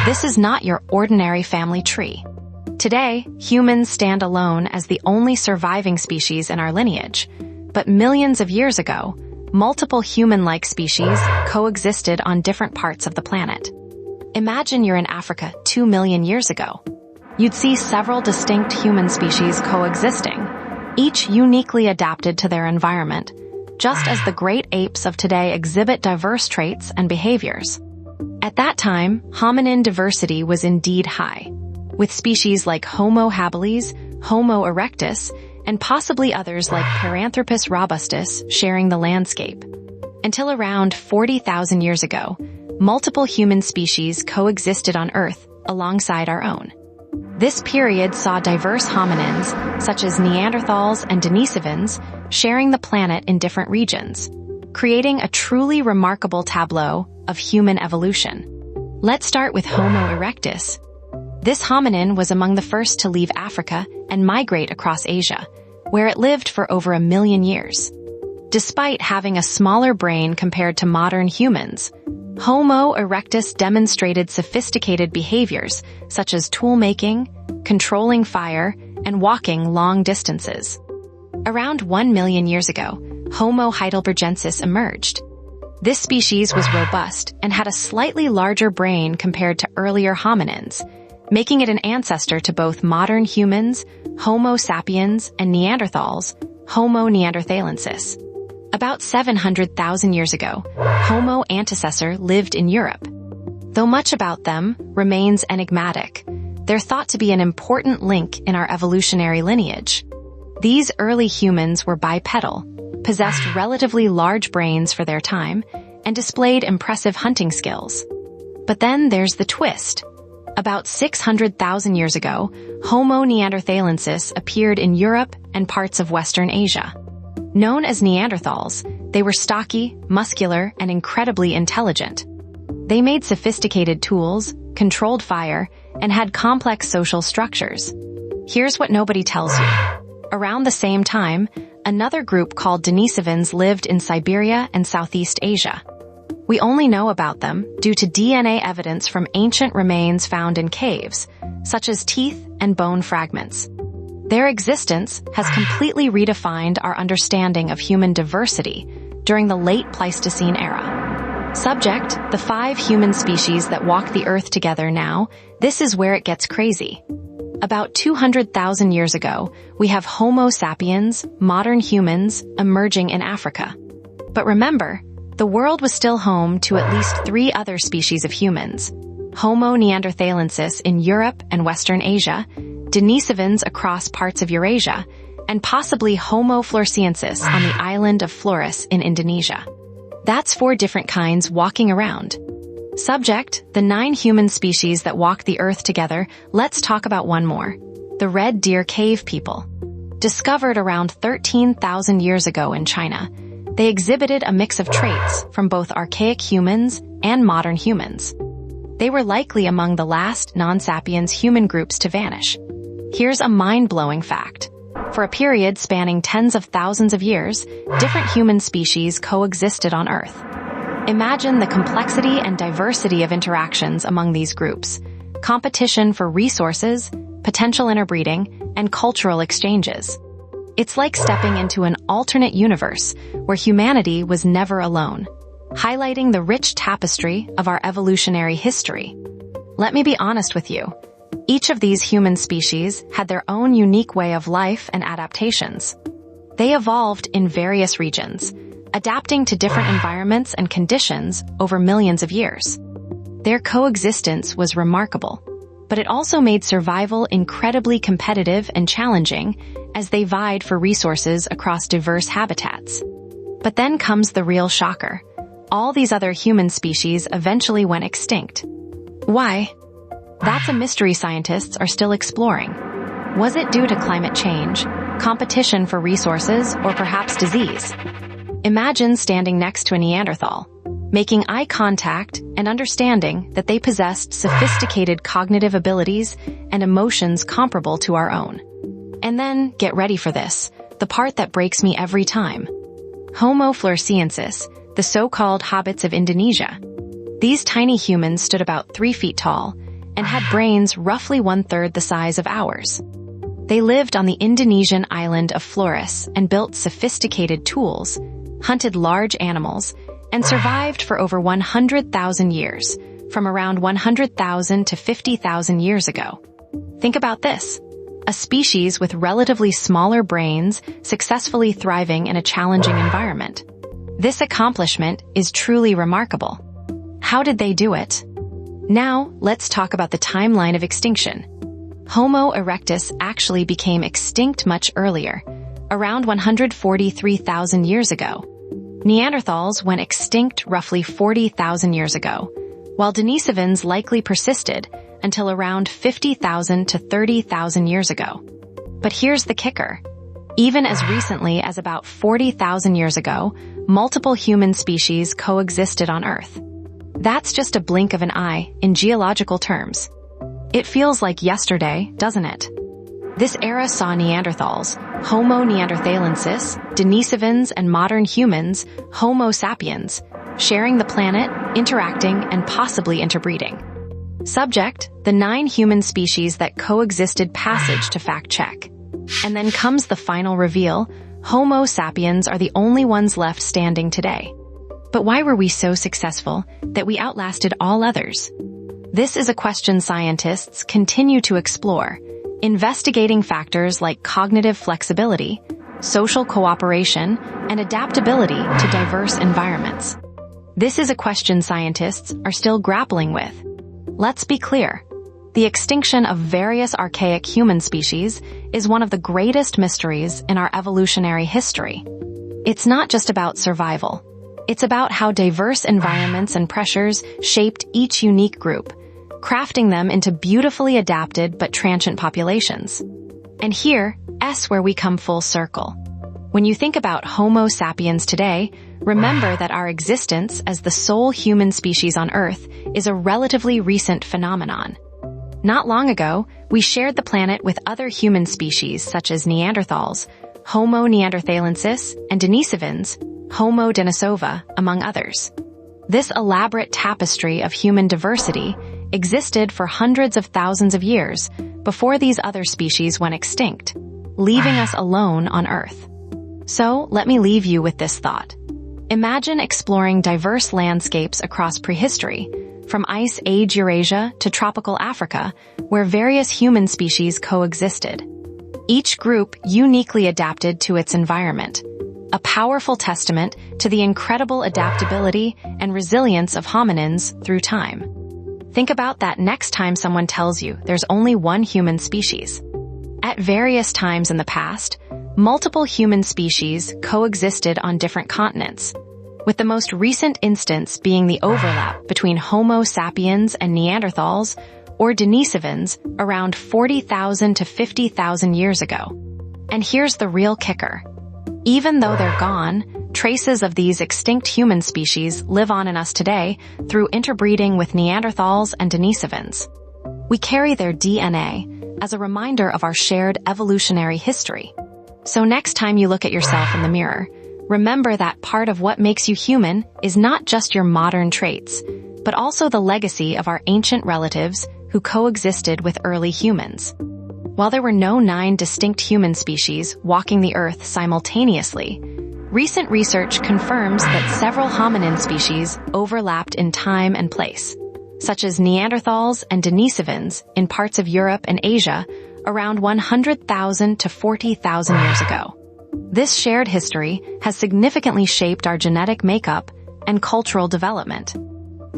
This is not your ordinary family tree. Today, humans stand alone as the only surviving species in our lineage. But millions of years ago, multiple human-like species coexisted on different parts of the planet. Imagine you're in Africa 2 million years ago. You'd see several distinct human species coexisting, each uniquely adapted to their environment, just as the great apes of today exhibit diverse traits and behaviors. At that time, hominin diversity was indeed high, with species like Homo habilis, Homo erectus, and possibly others like Paranthropus robustus sharing the landscape. Until around 40,000 years ago, multiple human species coexisted on Earth alongside our own. This period saw diverse hominins, such as Neanderthals and Denisovans, sharing the planet in different regions, creating a truly remarkable tableau of human evolution. Let's start with Homo erectus. This hominin was among the first to leave Africa and migrate across Asia, where it lived for over 1 million years. Despite having a smaller brain compared to modern humans, Homo erectus demonstrated sophisticated behaviors such as tool-making, controlling fire, and walking long distances. Around 1 million years ago, Homo heidelbergensis emerged. This species was robust and had a slightly larger brain compared to earlier hominins, making it an ancestor to both modern humans, Homo sapiens, and Neanderthals, Homo neanderthalensis. About 700,000 years ago, Homo antecessor lived in Europe. Though much about them remains enigmatic, they're thought to be an important link in our evolutionary lineage. These early humans were bipedal, possessed relatively large brains for their time, and displayed impressive hunting skills. But then there's the twist. About 600,000 years ago, Homo neanderthalensis appeared in Europe and parts of Western Asia. Known as Neanderthals, they were stocky, muscular, and incredibly intelligent. They made sophisticated tools, controlled fire, and had complex social structures. Here's what nobody tells you. Around the same time, another group called Denisovans lived in Siberia and Southeast Asia. We only know about them due to DNA evidence from ancient remains found in caves, such as teeth and bone fragments. Their existence has completely redefined our understanding of human diversity during the late Pleistocene era. Subject, the 5 human species that walk the Earth together now. This is where it gets crazy. About 200,000 years ago, we have Homo sapiens, modern humans, emerging in Africa. But remember, the world was still home to at least 3 other species of humans: Homo neanderthalensis in Europe and Western Asia, Denisovans across parts of Eurasia, and possibly Homo floresiensis on the island of Flores in Indonesia. That's 4 different kinds walking around. Subject, the 9 human species that walk the Earth together. Let's talk about one more: the Red Deer Cave people. Discovered around 13,000 years ago in China, they exhibited a mix of traits from both archaic humans and modern humans. They were likely among the last non-sapiens human groups to vanish. Here's a mind-blowing fact. For a period spanning tens of thousands of years, different human species coexisted on Earth. Imagine the complexity and diversity of interactions among these groups, competition for resources, potential interbreeding, and cultural exchanges. It's like stepping into an alternate universe where humanity was never alone, highlighting the rich tapestry of our evolutionary history. Let me be honest with you. Each of these human species had their own unique way of life and adaptations. They evolved in various regions, adapting to different environments and conditions over millions of years. Their coexistence was remarkable, but it also made survival incredibly competitive and challenging as they vied for resources across diverse habitats. But then comes the real shocker. All these other human species eventually went extinct. Why? That's a mystery scientists are still exploring. Was it due to climate change, competition for resources, or perhaps disease? Imagine standing next to a Neanderthal, making eye contact and understanding that they possessed sophisticated cognitive abilities and emotions comparable to our own. And then, get ready for this, the part that breaks me every time. Homo floresiensis, the so-called hobbits of Indonesia. These tiny humans stood about 3 feet tall and had brains roughly one-third the size of ours. They lived on the Indonesian island of Flores and built sophisticated tools, hunted large animals, and survived for over 100,000 years, from around 100,000 to 50,000 years ago. Think about this. A species with relatively smaller brains successfully thriving in a challenging environment. This accomplishment is truly remarkable. How did they do it? Now, let's talk about the timeline of extinction. Homo erectus actually became extinct much earlier, around 143,000 years ago. Neanderthals went extinct roughly 40,000 years ago, while Denisovans likely persisted until around 50,000 to 30,000 years ago. But here's the kicker. Even as recently as about 40,000 years ago, multiple human species coexisted on Earth. That's just a blink of an eye in geological terms. It feels like yesterday, doesn't it? This era saw Neanderthals, Homo neanderthalensis, Denisovans, and modern humans, Homo sapiens, sharing the planet, interacting, and possibly interbreeding. Subject, the 9 human species that coexisted. Passage to fact check. And then comes the final reveal: Homo sapiens are the only ones left standing today. But why were we so successful that we outlasted all others? This is a question scientists continue to explore, investigating factors like cognitive flexibility, social cooperation, and adaptability to diverse environments. This is a question scientists are still grappling with. Let's be clear. The extinction of various archaic human species is one of the greatest mysteries in our evolutionary history. It's not just about survival. It's about how diverse environments and pressures shaped each unique group, crafting them into beautifully adapted but transient populations. And here's where we come full circle. When you think about Homo sapiens today, remember that our existence as the sole human species on Earth is a relatively recent phenomenon. Not long ago, we shared the planet with other human species such as Neanderthals, Homo neanderthalensis, and Denisovans, Homo denisova, among others. This elaborate tapestry of human diversity existed for hundreds of thousands of years before these other species went extinct, leaving us alone on Earth. So, let me leave you with this thought. Imagine exploring diverse landscapes across prehistory, from Ice Age Eurasia to tropical Africa, where various human species coexisted. Each group uniquely adapted to its environment, a powerful testament to the incredible adaptability and resilience of hominins through time. Think about that next time someone tells you there's only one human species. At various times in the past, multiple human species coexisted on different continents, with the most recent instance being the overlap between Homo sapiens and Neanderthals, or Denisovans, around 40,000 to 50,000 years ago. And here's the real kicker. Even though they're gone, traces of these extinct human species live on in us today through interbreeding with Neanderthals and Denisovans. We carry their DNA as a reminder of our shared evolutionary history. So next time you look at yourself in the mirror, remember that part of what makes you human is not just your modern traits, but also the legacy of our ancient relatives who coexisted with early humans. While there were no 9 distinct human species walking the Earth simultaneously, recent research confirms that several hominin species overlapped in time and place, such as Neanderthals and Denisovans in parts of Europe and Asia around 100,000 to 40,000 years ago. This shared history has significantly shaped our genetic makeup and cultural development.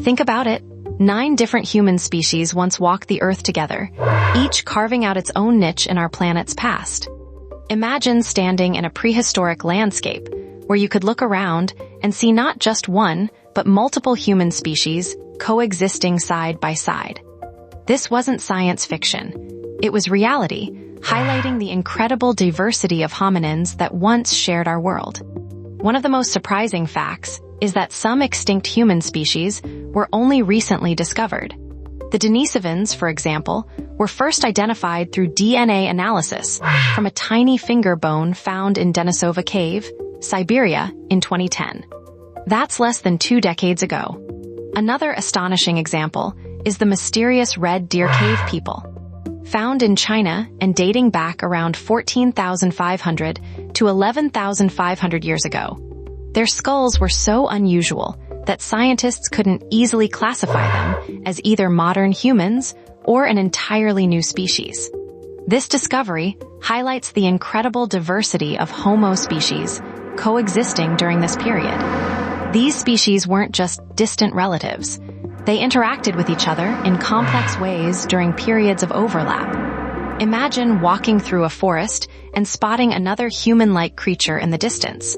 Think about it. 9 different human species once walked the Earth together, each carving out its own niche in our planet's past. Imagine standing in a prehistoric landscape where you could look around and see not just one, but multiple human species coexisting side by side. This wasn't science fiction. It was reality, highlighting the incredible diversity of hominins that once shared our world. One of the most surprising facts is that some extinct human species were only recently discovered. The Denisovans, for example, were first identified through DNA analysis from a tiny finger bone found in Denisova Cave, Siberia, in 2010. That's less than 2 decades ago. Another astonishing example is the mysterious Red Deer Cave people. Found in China and dating back around 14,500 to 11,500 years ago. Their skulls were so unusual that scientists couldn't easily classify them as either modern humans or an entirely new species. This discovery highlights the incredible diversity of Homo species coexisting during this period. These species weren't just distant relatives. They interacted with each other in complex ways during periods of overlap. Imagine walking through a forest and spotting another human-like creature in the distance,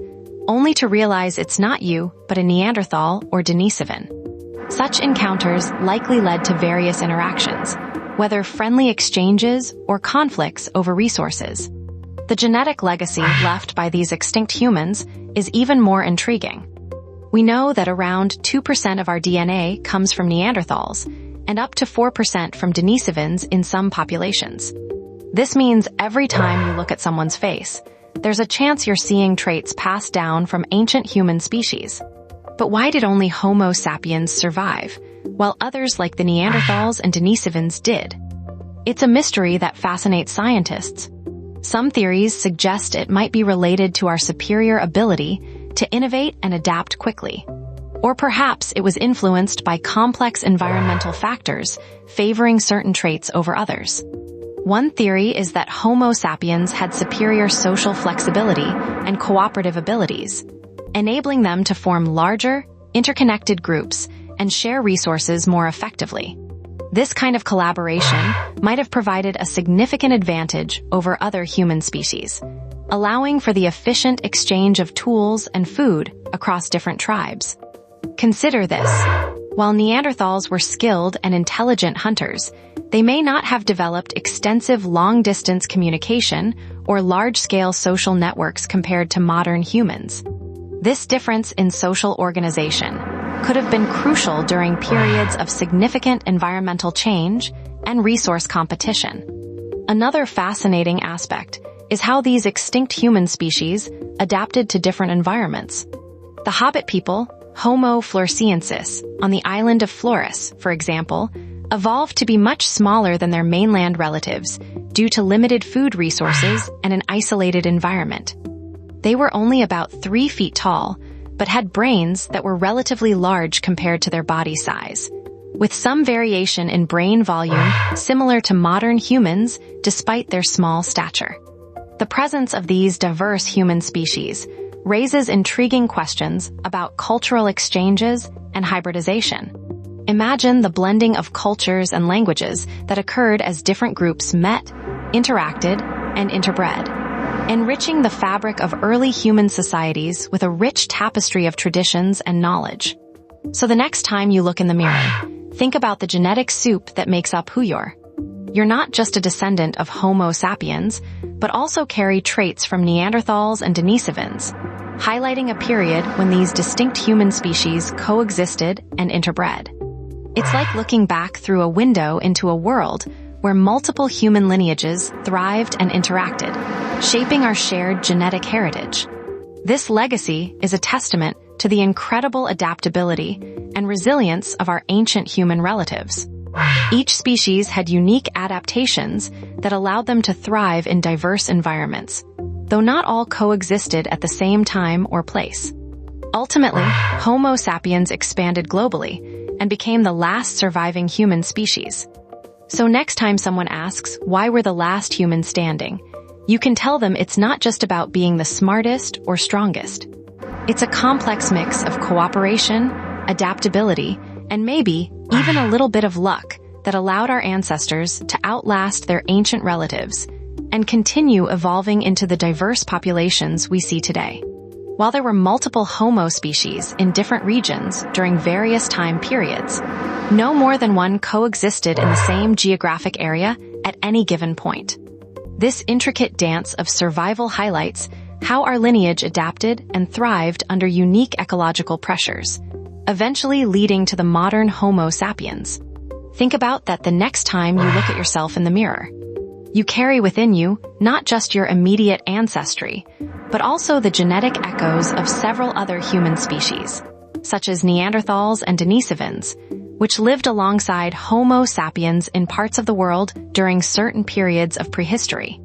only to realize it's not you, but a Neanderthal or Denisovan. Such encounters likely led to various interactions, whether friendly exchanges or conflicts over resources. The genetic legacy left by these extinct humans is even more intriguing. We know that around 2% of our DNA comes from Neanderthals, and up to 4% from Denisovans in some populations. This means every time you look at someone's face, there's a chance you're seeing traits passed down from ancient human species. But why did only Homo sapiens survive, while others like the Neanderthals and Denisovans did? It's a mystery that fascinates scientists. Some theories suggest it might be related to our superior ability to innovate and adapt quickly. Or perhaps it was influenced by complex environmental factors favoring certain traits over others. One theory is that Homo sapiens had superior social flexibility and cooperative abilities, enabling them to form larger, interconnected groups and share resources more effectively. This kind of collaboration might have provided a significant advantage over other human species, allowing for the efficient exchange of tools and food across different tribes. Consider this. While Neanderthals were skilled and intelligent hunters, they may not have developed extensive long-distance communication or large-scale social networks compared to modern humans. This difference in social organization could have been crucial during periods of significant environmental change and resource competition. Another fascinating aspect is how these extinct human species adapted to different environments. The Hobbit people, Homo floresiensis, on the island of Flores, for example, evolved to be much smaller than their mainland relatives due to limited food resources and an isolated environment. They were only about 3 feet tall, but had brains that were relatively large compared to their body size, with some variation in brain volume similar to modern humans despite their small stature. The presence of these diverse human species raises intriguing questions about cultural exchanges and hybridization. Imagine the blending of cultures and languages that occurred as different groups met, interacted, and interbred, enriching the fabric of early human societies with a rich tapestry of traditions and knowledge. So the next time you look in the mirror, think about the genetic soup that makes up who you are. You're not just a descendant of Homo sapiens, but also carry traits from Neanderthals and Denisovans, highlighting a period when these distinct human species coexisted and interbred. It's like looking back through a window into a world where multiple human lineages thrived and interacted, shaping our shared genetic heritage. This legacy is a testament to the incredible adaptability and resilience of our ancient human relatives. Each species had unique adaptations that allowed them to thrive in diverse environments, though not all coexisted at the same time or place. Ultimately, Homo sapiens expanded globally and became the last surviving human species. So next time someone asks why we're the last human standing, you can tell them it's not just about being the smartest or strongest. It's a complex mix of cooperation, adaptability, and maybe even a little bit of luck that allowed our ancestors to outlast their ancient relatives and continue evolving into the diverse populations we see today. While there were multiple Homo species in different regions during various time periods, no more than one coexisted in the same geographic area at any given point. This intricate dance of survival highlights how our lineage adapted and thrived under unique ecological pressures, eventually leading to the modern Homo sapiens. Think about that the next time you look at yourself in the mirror. You carry within you not just your immediate ancestry, but also the genetic echoes of several other human species, such as Neanderthals and Denisovans, which lived alongside Homo sapiens in parts of the world during certain periods of prehistory.